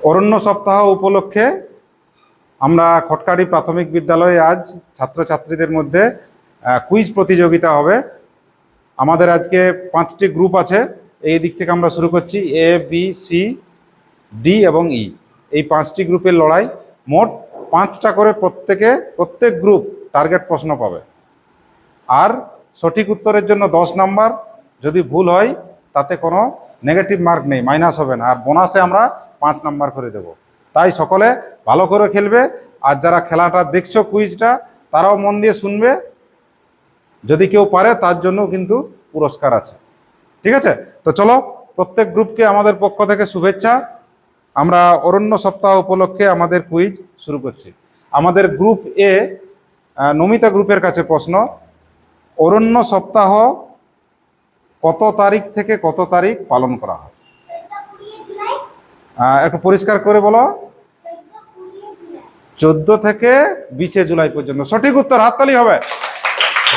অরণ্য সপ্তাহ উপলক্ষে আমরা খটকাড়ি প্রাথমিক বিদ্যালয়ে আজ ছাত্রছাত্রীদের মধ্যে কুইজ প্রতিযোগিতা হবে। আমাদের আজকে 5টি গ্রুপ আছে। এই দিক থেকে আমরা শুরু করছি, এ বি সি ডি এবং ই। এই 5টি গ্রুপের লড়াই। মোট 5টা করে প্রত্যেক গ্রুপ টার্গেট প্রশ্ন পাবে। আর সঠিক উত্তরের জন্য 10 নাম্বার, যদি ভুল হয় তাতে কোনো নেগেটিভ মার্ক নেই, মাইনাস হবে না। আর বোনাসে আমরা 5 নাম্বার করে দেব। তাই সকলে ভালো করে খেলবে। আর যারা খেলাটা দেখছো কুইজটা, তারাও মন দিয়ে শুনবে। যদি কেউ পারে তার জন্য কিন্তু পুরস্কার আছে। ঠিক আছে? তো চলো, প্রত্যেক গ্রুপকে আমাদের পক্ষ থেকে শুভেচ্ছা। আমরা অরণ্য সপ্তাহ উপলক্ষে আমাদের কুইজ শুরু করছি। আমাদের গ্রুপ এ, নমিতা গ্রুপের কাছে প্রশ্ন, অরণ্য সপ্তাহ কত তারিখ থেকে কত তারিখ পালন করা হয়? একটু পরিষ্কার করে বলো। 14 থেকে 20 জুলাই পর্যন্ত। সঠিক উত্তর, হাততালি হবে।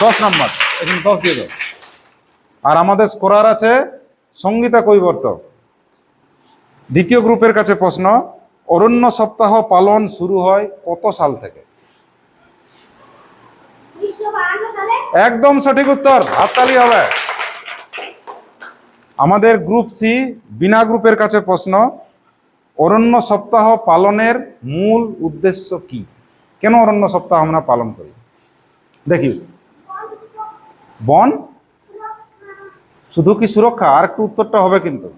10 নাম্বার, এখানে 10 দিয়ে দাও। আর আমাদের স্কোরার আছে সঙ্গীতা কৈবর্ত। দ্বিতীয় গ্রুপের কাছে প্রশ্ন, অরণ্য সপ্তাহ পালন শুরু হয় কত সাল থেকে? একদম সঠিক উত্তর, হাততালি হবে। আমাদের গ্রুপ সি, বিনা গ্রুপের কাছে প্রশ্ন, অরণ্য সপ্তাহ পালনের মূল উদ্দেশ্য কি? কেন অরণ্য সপ্তাহ আমরা পালন করি? দেখি, বন শুধু কি সুরক্ষা? আর একটু উত্তরটা হবে কিন্তু,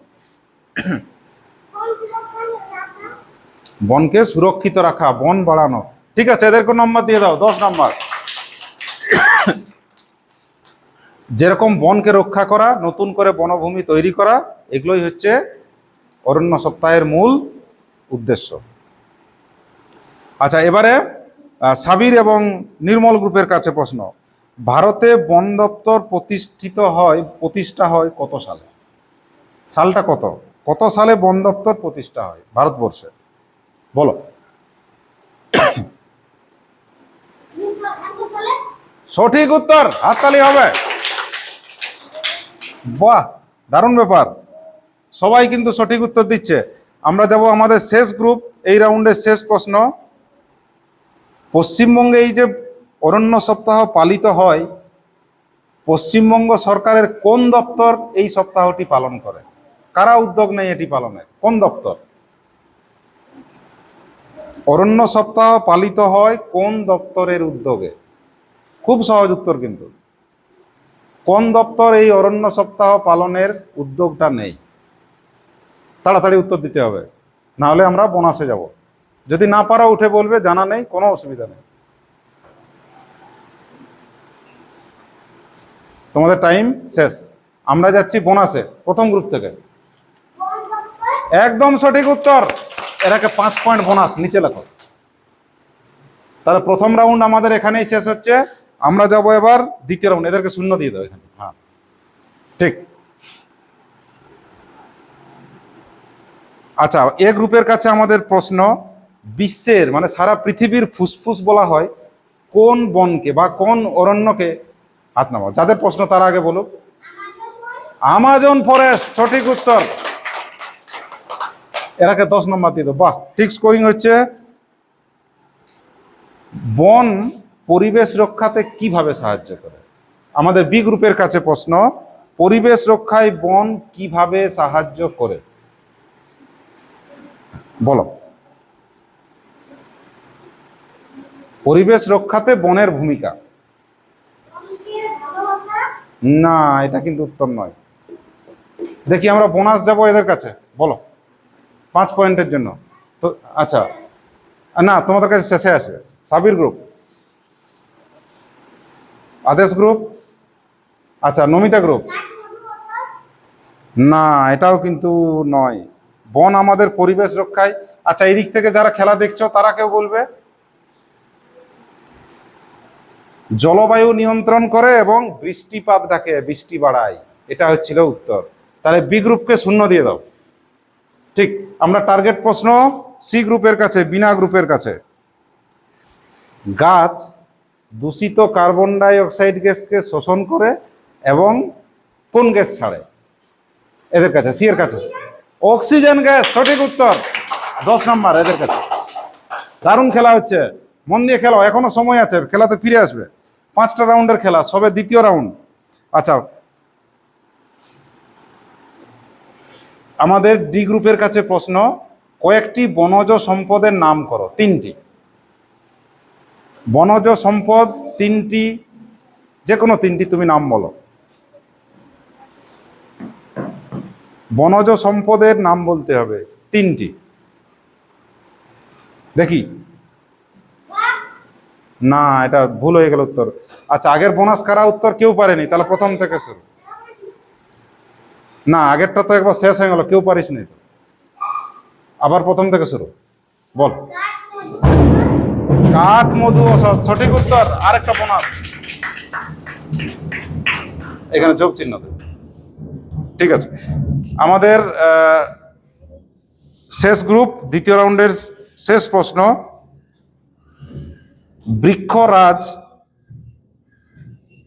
বনকে সুরক্ষিত রাখা, বন বাড়ানো। ঠিক আছে, এদেরকে নম্বর দিয়ে দাও, 10 নাম্বার। যেরকম বনকে রক্ষা করা, নতুন করে বনভূমি তৈরি করা, এগুলোই হচ্ছে অরণ্য সপ্তাহের মূল উদ্দেশ্য। আচ্ছা, এবারে সাবির এবং নির্মল গ্রুপের কাছে প্রশ্ন, ভারতে বন দপ্তর প্রতিষ্ঠা হয় কত সালে? সালটা কত? কত সালে বন দপ্তর প্রতিষ্ঠা হয় ভারতবর্ষে? বলো। সঠিক উত্তর, হাততালি হবে। বাহ, দারুণ ব্যাপার, সবাই কিন্তু সঠিক উত্তর দিচ্ছে। আমরা যাব আমাদের শেষ গ্রুপ, এই রাউন্ডের শেষ প্রশ্ন, পশ্চিমবঙ্গে এই যে অরণ্য সপ্তাহ পালিত হয়, পশ্চিমবঙ্গ সরকারের কোন দপ্তর এই সপ্তাহটি পালন করে? কারা উদ্যোগ নেয় এটি পালনের? কোন দপ্তর? অরণ্য সপ্তাহ পালিত হয় কোন দপ্তরের উদ্যোগে? খুব সহজ উত্তর কিন্তু। কোন দপ্তর এই অরণ্য সপ্তাহ পালনের উদ্যোগটা নেই? তাড়াতাড়ি উত্তর দিতে হবে, না হলে আমরা বোনাসে যাব। যদি না পারা উঠে বলবে, জানা নেই, কোনো অসুবিধা নেই। তোমাদের টাইম শেষ। আমরা যাচ্ছি বোনাসে, প্রথম গ্রুপ থেকে। একদম সঠিক উত্তর, এটাকে 5 পয়েন্ট বোনাস, নিচে লেখো। তাহলে প্রথম রাউন্ড আমাদের এখানেই শেষ হচ্ছে। আমরা যাব এবার দ্বিতীয় রাউন্ড। এদেরকে 0 দিয়ে দাও এখানে। হ্যাঁ, ঠিক। আচ্ছা, এ গ্রুপের কাছে আমাদের প্রশ্ন, বিশ্বের মানে সারা পৃথিবীর ফুসফুস বলা হয় কোন বনকে বা কোন অরণ্যকে? হাত নামাও, যাদের প্রশ্ন তারা আগে বলুক। আমাজন ফরেস্ট, সঠিক উত্তর। এরাকে 10 নম্বর দিয়ে দাও। বাহ, ঠিক স্কোরিং হচ্ছে। বন পরিবেশ রক্ষাতে কিভাবে সাহায্য করে? আমাদের বি গ্রুপের কাছে প্রশ্ন, পরিবেশ রক্ষায় বন কিভাবে সাহায্য করে? বলো। পরিবেশ রক্ষাতে বনের ভূমিকা। না, এটা কিন্তু উত্তর নয়। দেখি, আমরা বোনাস যাব এদের কাছে। বলো, 5 পয়েন্টের জন্য তো। আচ্ছা, না, তোমাদের কাছে শেষে আসবে। সাবির গ্রুপ, আদেশ গ্রুপ, আচ্ছা নমিতা গ্রুপ। না, এটাও কিন্তু নয়। বন আমাদের পরিবেশ রক্ষায়। আচ্ছা, এই দিক থেকে যারা খেলা দেখছো তারা কেউ বলবে? জলবায়ু নিয়ন্ত্রণ করে এবং বৃষ্টিপাত ডাকে, বৃষ্টি বাড়ায়, এটা হচ্ছিল উত্তর। তাহলে বি গ্রুপকে 0 দিয়ে দাও। ঠিক। আমরা টার্গেট প্রশ্ন সি গ্রুপের কাছে, বিনা গ্রুপের কাছে, গাছ দূষিত কার্বন ডাই অক্সাইড গ্যাসকে শোষণ করে এবং কোন গ্যাস ছাড়ে? এদের কাছে, সি এর কাছে, অক্সিজেন গ্যাস, সঠিক উত্তর। 10 নাম্বার এদের কাছে। দারুণ খেলা হচ্ছে, মন দিয়ে খেলো, এখনো সময় আছে, খেলাতে ফিরে আসবে। 5টা রাউন্ডের খেলা, সবে দ্বিতীয় রাউন্ড। আচ্ছা, আমাদের ডি গ্রুপের কাছে প্রশ্ন, কয়েকটি বনজ সম্পদের নাম করো। 3টি বনজ সম্পদ, 3টি, যে কোনো 3টি তুমি নাম বলো। বনজ সম্পদের নাম বলতে হবে 3টি। দেখি, না এটা ভুল হয়ে গেল উত্তর। আচ্ছা, আগের বোনাস কারা উত্তর কেউ পারেনি, তাহলে প্রথম থেকে শুরু। না, আগেরটা তো একবার শেষ হয়ে গেল, কেউ পারিস নি, আবার প্রথম থেকে শুরু। বল। কাঠ মধু ঔষধ, সঠিক উত্তর। আরেকটা বোনাস, এখানে যোগ চিহ্ন দেবে। ঠিক আছে, আমাদের শেষ গ্রুপ, দ্বিতীয় রাউন্ডের শেষ প্রশ্ন, বৃক্ষরাজ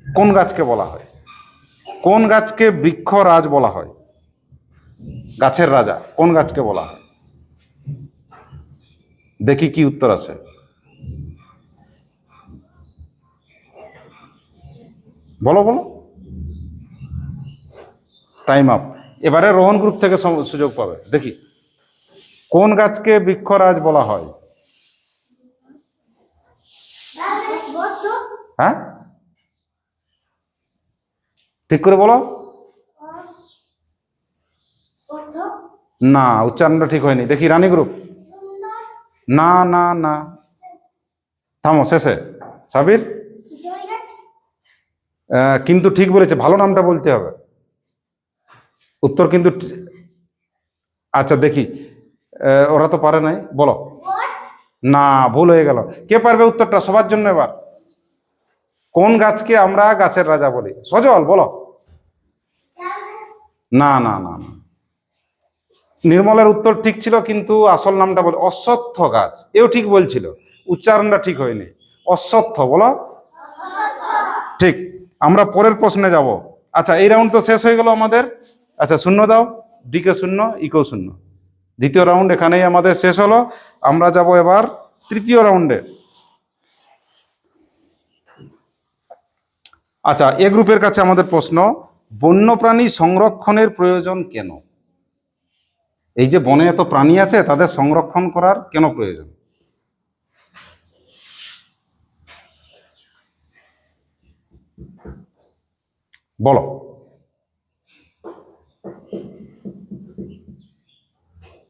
কোন গাছকে বলা হয়? কোন গাছকে বৃক্ষরাজ বলা হয়? গাছের রাজা কোন গাছকে বলা হয়? দেখি কি উত্তর আছে। বলো বলো। Time up. এবারে রোহন গ্রুপ থেকে সুযোগ পাবে। দেখি, কোন গাছকে বৃক্ষরাজ বলা হয়? হ্যাঁ, ঠিক করে বলো। না, উচ্চারণটা ঠিক হয়নি। দেখি রানী গ্রুপ। না না না, থামো, শেষে সাবির। কিন্তু ঠিক বলেছে, ভালো নামটা বলতে হবে। উত্তর কিন্তু আচ্ছা দেখি, ওরা তো পারে নাই, বলো। না, ভুল হয়ে গেল। কে পারবে উত্তরটা সবার জন্য এবার? কোন গাছকে আমরা গাছের রাজা বলি? সজল বলো। না না না না, নির্মলের উত্তর ঠিক ছিল, কিন্তু আসল নামটা বলে অশ্বত্থ গাছ। এও ঠিক বলছিল, উচ্চারণটা ঠিক হয়নি। অশ্বত্থ বলো। ঠিক। আমরা পরের প্রশ্নে যাব। আচ্ছা, এই রাউন্ড তো শেষ হয়ে গেল আমাদের। আচ্ছা, শূন্য দাও, ডিকে শূন্য, ইকো শূন্য। দ্বিতীয় রাউন্ড এখানেই আমাদের শেষ হলো। আমরা যাব এবার তৃতীয় রাউন্ডে। আচ্ছা, এ গ্রুপের কাছে আমাদের প্রশ্ন, বন্যপ্রাণী সংরক্ষণের প্রয়োজন কেন? এই যে বনে এত প্রাণী আছে, তাদের সংরক্ষণ করার কেন প্রয়োজন? বলো।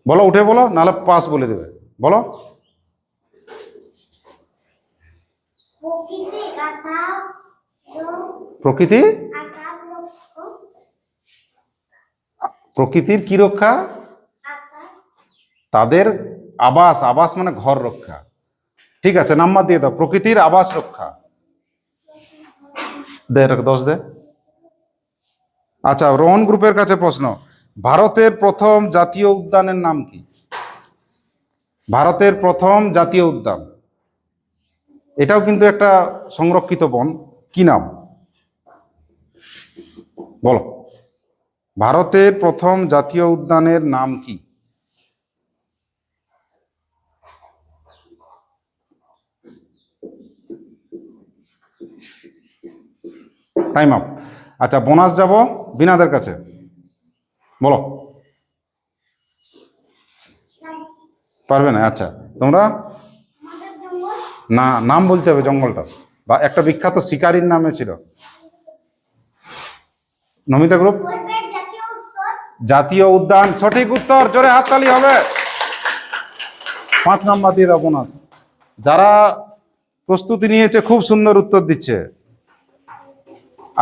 বলো, উঠে বলো, নাহলে পাস বলে দেবে। বলো। প্রকৃতি, প্রকৃতির কি রক্ষা? তাদের আবাস, আবাস মানে ঘর রক্ষা। ঠিক আছে, নাম্বার দিয়ে দাও, প্রকৃতির আবাস রক্ষা। দে, 10 দে। আচ্ছা, রোহন গ্রুপের কাছে প্রশ্ন, ভারতের প্রথম জাতীয় উদ্যানের নাম কি? ভারতের প্রথম জাতীয় উদ্যান, এটাও কিন্তু একটা সংরক্ষিত বন, কি নাম? বলো। ভারতের প্রথম জাতীয় উদ্যানের নাম কি? Time up. আচ্ছা, বোনাস যাব বিনাদের কাছে। বলো। পারবে না? আচ্ছা, তোমরা না, নাম বলতে হবে জঙ্গলটা, বা একটা বিখ্যাত শিকারীর নামে ছিল। নমিতা গ্রুপ, জাতীয় উদ্যান, সঠিক উত্তর। জোরে হাততালি হবে। 5 নাম্বার দিয়ে দাও বোনাস। যারা প্রস্তুতি নিয়েছে খুব সুন্দর উত্তর দিচ্ছে।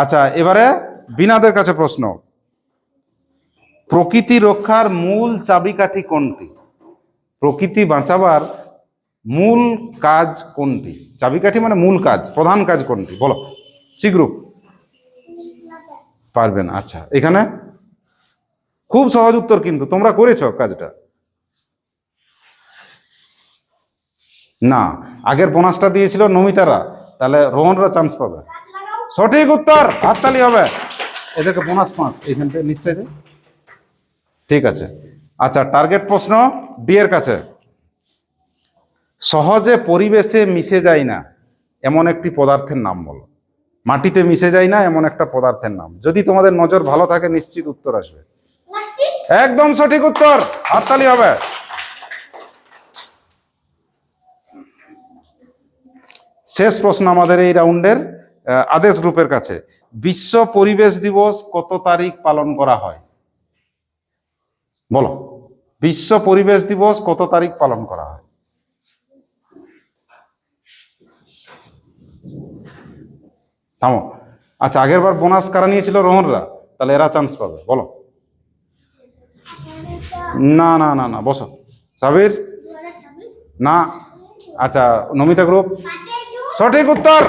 আচ্ছা, এবারে বিনাদের কাছে প্রশ্ন, প্রকৃতি রক্ষার মূল চাবিকাঠি কোনটি? প্রকৃতি বাঁচাবার মূল কাজ কোনটি? চাবিকাঠি মানে মূল কাজ, প্রধান কাজ কোনটি? বলো। C group. পারবে না? আচ্ছা, এখানে খুব সহজ উত্তর, কিন্তু তোমরা করেছো কাজটা। না, আগের বোনাসটা দিয়েছিল নমিতারা, তাহলে রোহনরা চান্স পাবে। সঠিক উত্তর, হাততালি হবে। এদেরকে বোনাস 5 এইখানটা নিশ্চয়। ঠিক আছে। আচ্ছা, টার্গেট প্রশ্ন ডি এর কাছে। সহজে পরিবেশে মিশে যায় না এমন একটি পদার্থের নাম বলো। মাটিতে মিশে যায় না এমন একটা পদার্থের নাম। যদি তোমাদের নজর ভালো থাকে নিশ্চিত উত্তর আসবে। একদম সঠিক উত্তর, হাততালি হবে। শেষ প্রশ্ন আমাদের এই রাউন্ডের আদেশ গ্রুপের কাছে। বিশ্ব পরিবেশ দিবস কত তারিখ পালন করা হয় বলো? বিশ্ব পরিবেশ দিবস কত তারিখ পালন করা হয়? থামো। আচ্ছা, আগের বার বোনাস কারা নিয়েছিল? রোহনরা। তাহলে এরা চান্স পাবে, বলো। না না না না, বসো। সাবির না। আচ্ছা, নমিতা গ্রুপ সঠিক উত্তর।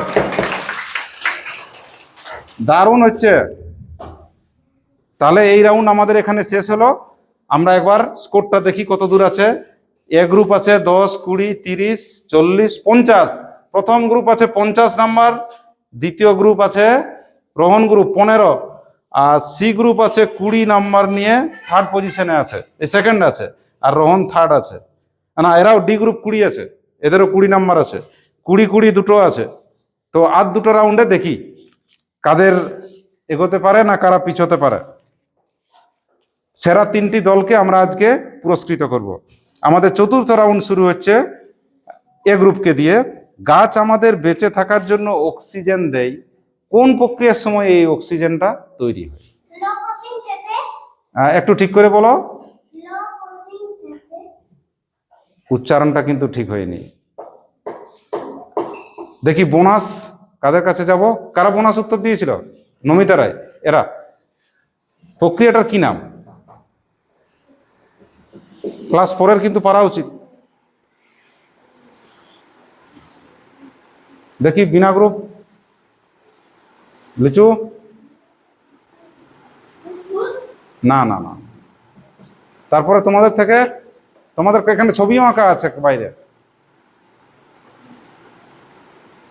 দারুণ হচ্ছে। তাহলে এই রাউন্ড আমাদের এখানে শেষ হলো। আমরা একবার স্কোরটা দেখি কত দূর আছে। এ গ্রুপ আছে 10, 20, 30, 40, 50। প্রথম গ্রুপ আছে 50 নাম্বার। দ্বিতীয় গ্রুপ আছে রোহন গ্রুপ 15, আর সি গ্রুপ আছে 20 নাম্বার নিয়ে থার্ড পজিশনে আছে, এই সেকেন্ড আছে, আর রোহন থার্ড আছে। না, এরাও ডি গ্রুপ 20 আছে, এদেরও 20 নাম্বার আছে। 20-20 দুটো আছে। তো আর দুটো রাউন্ডে দেখি কাদের এগোতে পারে না কারা পিছোতে পারে। সেরা 3টি দলকে আমরা আজকে পুরস্কৃত করব। আমাদের চতুর্থ রাউন্ড শুরু হচ্ছে এ গ্রুপকে দিয়ে। গাছ আমাদের বেঁচে থাকার জন্য অক্সিজেন দেয়, কোন প্রক্রিয়ার সময় এই অক্সিজেনটা তৈরি হয়? একটু ঠিক করে বলো। উচ্চারণটা কিন্তু ঠিক হয়নি। দেখি বোনাস কাদের কাছে যাব। কারা বোনাস উত্তর দিয়েছিল? নমিতা রায়। এরা প্রক্রিয়াটার কি নাম? ক্লাস 4-এর কিন্তু পারা উচিত। দেখি বিনা গ্রুপ, লিচু। না না না। তারপরে তোমাদের থেকে, তোমাদের এখানে ছবিও আঁকা আছে বাইরে।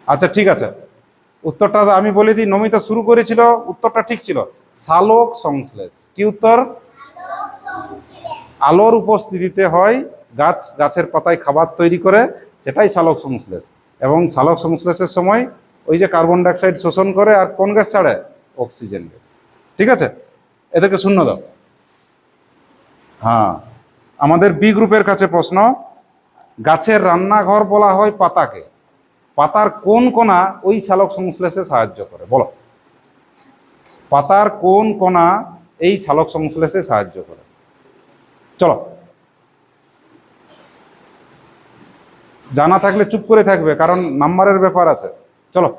আচ্ছা ঠিক আছে, উত্তরটা আমি বলে দিই। নমিতা শুরু করেছিল, উত্তরটা ঠিক ছিল, সালোক সংশ্লেষ। কি উত্তর? আলোর উপস্থিতিতে হয়, গাছের পাতায় খাবার তৈরি করে, সেটাই সালোক সংশ্লেষ। এবং সালোক সংশ্লেষের সময় ওই যে কার্বন ডাইঅক্সাইড শোষণ করে, আর কোন গ্যাস ছাড়ে? Oxygen gas. ঠিক আছে, এদেরকে শূন্য দাও। হ্যাঁ, আমাদের বি গ্রুপের কাছে প্রশ্ন। গাছের রান্নাঘর বলা হয় পাতাকে, পাতার কোন কোণা ওই সালোক সংশ্লেষে সাহায্য করে বলো? পাতার কোন কোণা এই সালোক সংশ্লেষে সাহায্য করে? চলো, জানা থাকলে চুপ করে থাকবে, কারণ নাম্বারের ব্যাপার আছে। চলো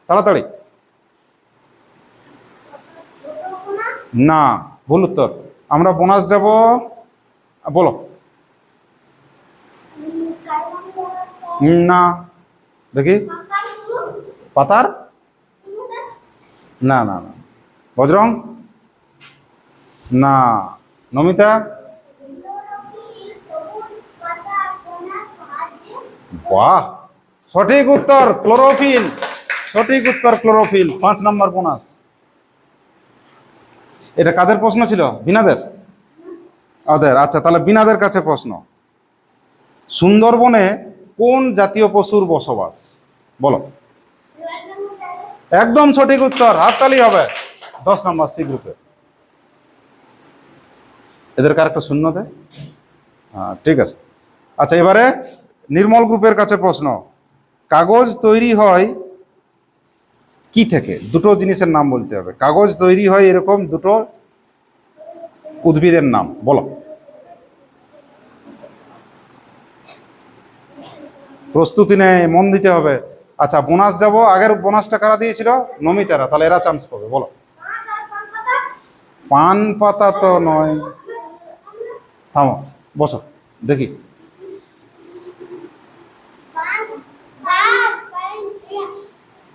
তাড়াতাড়ি। না, ভুল উত্তর। আমরা বোনাস যাব, বলো। না, দেখি পাতার। না না না। বজরং না। নমিতা। বাহ, সঠিক উত্তর ক্লোরোফিল। সঠিক উত্তর ক্লোরোফিল। 5 নম্বর বোনাস। এটা কাদের প্রশ্ন ছিল? বিনাদের? ওদের। আচ্ছা, তাহলে বিনাদের কাছে প্রশ্ন। সুন্দরবনে কোন জাতীয় পশুর বসবাস বলো? একদম সঠিক উত্তর, হাততালি হবে। 10 নম্বর সি গ্রুপে। এদেরকে আরেকটা শূন্য দেয়। ঠিক আছে। আচ্ছা, এবারে নির্মল গ্রুপের কাছে প্রশ্ন। কাগজ তৈরি হয় কি থেকে? দুটো জিনিসের নাম বলতে হবে। কাগজ তৈরি হয় এরকম দুটো উদ্ভিদের নাম বলো। প্রস্তুতি নেই, মন দিতে হবে। আচ্ছা, বোনাস যাব। আগের বোনাসটা কারা দিয়েছিল? নমিতারা। তাহলে এরা চান্স পাবে, বলো। পান পাতা তো নয়। থামো, বসো দেখি।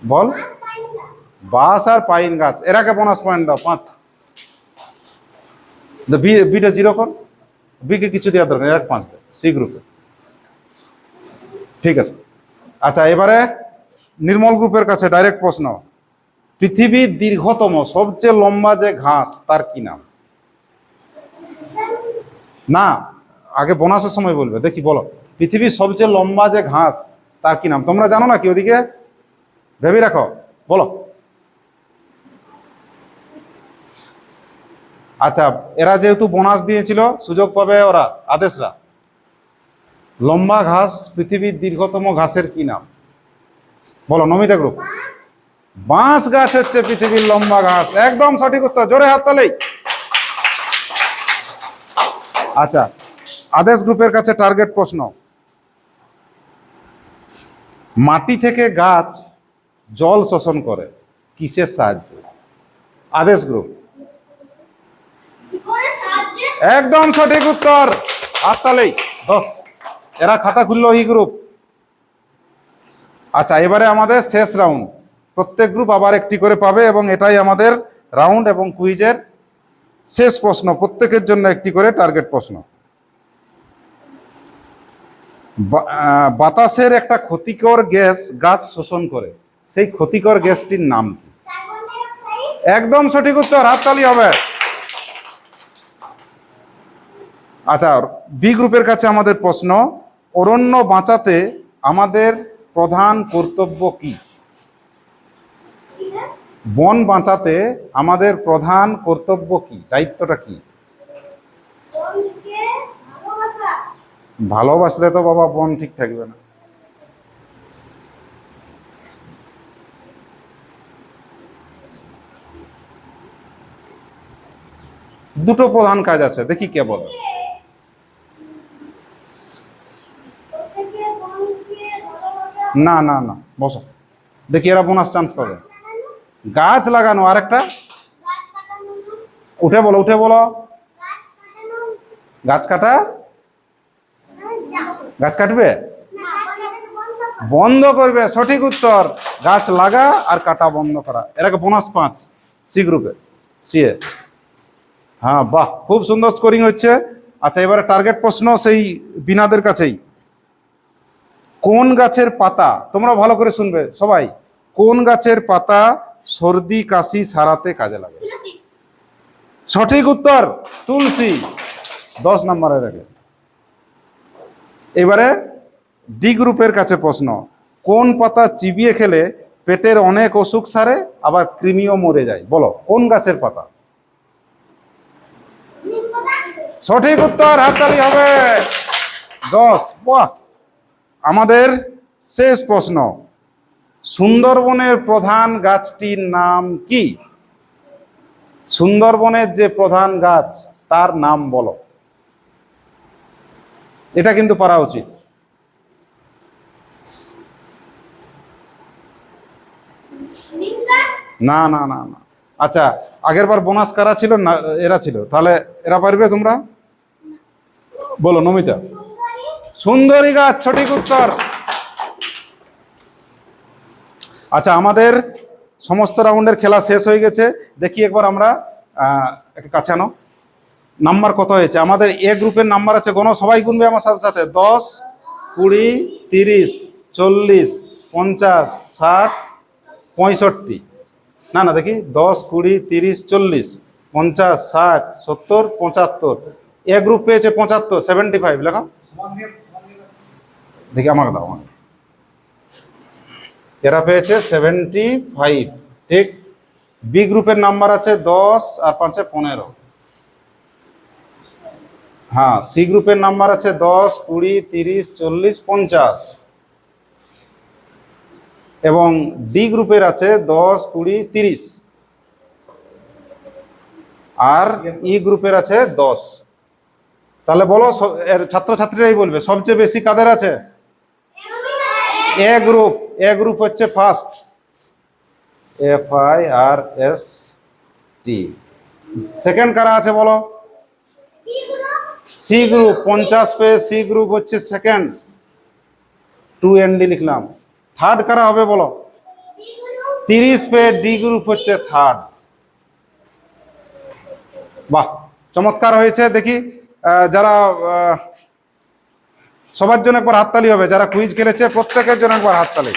বল। বাঁশ আর পাইন গাছ। এরাকে বোনাস পয়েন্ট দাও 5। বিটা 0 কর। বিকে কিছু দেওয়ার দরকার, এরা 5 দেয় সি গ্রুপে। ঠিক আছে। আচ্ছা, এবারে নির্মল গ্রুপের কাছে ডাইরেক্ট প্রশ্ন। পৃথিবীর দীর্ঘতম সবচেয়ে লম্বা যে ঘাস, তার কি নাম? না, আগে বোনাসের সময় বলবে। দেখি বলো। পৃথিবীর সবচেয়ে লম্বা যে ঘাস তার কি নাম? তোমরা জানো নাকি? ওদিকে ভেবে রাখো, বলো। আচ্ছা, এরা যেহেতু বোনাস দিয়েছিল, সুযোগ পাবে ওরা, আদেশরা। লম্বা ঘাস, পৃথিবীর দীর্ঘতম ঘাসের কি নাম? বলো নমিতা গ্রুপ। বাঁশ গাছ হচ্ছে পৃথিবীর লম্বা ঘাস। একদম সঠিক উত্তর, জোরে হাততালি। আচ্ছা, আদেশ গ্রুপের কাছে টার্গেট প্রশ্ন। মাটি থেকে গাছ জল শোষণ করে কিসের সাহায্যে? আদেশ গ্রুপ। একদম সঠিক উত্তর, হাততালি। 10। এরা খাতা খুললো এই গ্রুপ। আচ্ছা, এবারে আমাদের শেষ রাউন্ড। প্রত্যেক গ্রুপ আবার একটি করে পাবে এবং এটাই আমাদের রাউন্ড এবং কুইজের শেষ প্রশ্ন। প্রত্যেকের জন্য একটি করে টার্গেট প্রশ্ন। বাতাসের একটা ক্ষতিকর গ্যাস গাছ শোষণ করে, সেই ক্ষতিকর গ্যাসটির নাম কি? একদম সঠিক উত্তর, হাততালি হবে। আচ্ছা, বি গ্রুপের কাছে আমাদের প্রশ্ন। অরণ্য বাঁচাতে আমাদের প্রধান কর্তব্য কি? বন বাঁচাতে আমাদের প্রধান কর্তব্য কি, দায়িত্বটা কি? ভালোবাসলে তো বাবা বন ঠিক থাকবে না। দুটো প্রধান কাজ আছে, দেখি কে বলে। না না না, বসো, দেখি এরা বোনাস চান্স পাবে। গাছ লাগানো, আর একটা উঠে বলো, উঠে বলো। গাছ কাটা, গাছ কাটবে, বন্ধ করবে, সঠিক উত্তর। গাছ লাগা আর কাটা বন্ধ করা। এরাকে বোনাস 5 সি গ্রুপে, সিএ। হ্যাঁ, বাহ, খুব সুন্দর স্কোরিং হচ্ছে। আচ্ছা, এবারে টার্গেট প্রশ্ন সেই বিনাদের কাছেই। কোন গাছের পাতা, তোমরা ভালো করে শুনবে সবাই, কোন গাছের পাতা সর্দি কাশি সারাতে কাজে লাগে? সঠিক উত্তর, তুলসী। 10 নম্বরের আগে। এবারে ডি গ্রুপের কাছে প্রশ্ন। কোন পাতা চিবিয়ে খেলে পেটের অনেক অসুখ সারে, আবার কৃমিও মরে যায়? বলো কোন গাছের পাতা? সঠিক উত্তর, হাততালি হবে। 10। বাহ। আমাদের শেষ প্রশ্ন। সুন্দরবনের প্রধান গাছটির নাম কি? সুন্দরবনের যে প্রধান গাছ তার নাম বলো। এটা কিন্তু পারা উচিত। না না না না। আচ্ছা, আগের বার বোনাস কারা ছিল? না, এরা ছিল। তাহলে এরা পারবে? তোমরা বলো নমিতা। সুন্দরী গাছ, সঠিক উত্তর। আচ্ছা, আমাদের সমস্ত রাউন্ডের খেলা শেষ হয়ে গেছে। দেখি একবার আমরা একটু কাছে আনো, নাম্বার কত হয়েছে। আমাদের এ গ্রুপের নাম্বার আছে, গণ, সবাই গুনবে আমার সাথে সাথে। 10, 20, 30, 40, 50, 60, 65। না না, দেখি 10, 20, 30, 40, 50, 60, 70, 75। এ গ্রুপ পেয়েছে 75, 75 লেখা। দেখি আমাকে দাও, আমাকে। এরা পেয়েছে 75, ঠিক। বি গ্রুপের নাম্বার আছে 10 আর 5 15। হ্যাঁ, সি গ্রুপের নাম্বার আছে 10, 20, 30, 40, 50। এবং ডি গ্রুপের আছে 10, 20, 30। আর ই গ্রুপের আছে 10। তাহলে বলো, ছাত্রছাত্রীরাই বলবে সবচেয়ে বেশি কাদের আছে? এ গ্রুপ। এ গ্রুপ হচ্ছে ফার্স্ট, FIRST। সেকেন্ড কারা আছে বলো? C group. 50 পেয়ে সি গ্রুপ হচ্ছে সেকেন্ড, 2ND লিখলাম। থার্ড কারা হবে বলো? 30 পেয়ে ডি গ্রুপ হচ্ছে থার্ড। বাহ, চমৎকার হয়েছে। দেখি যারা, সবার জন্য একবার হাততালি হবে। যারা কুইজ খেলেছে প্রত্যেকের জন্য একবার হাততালি।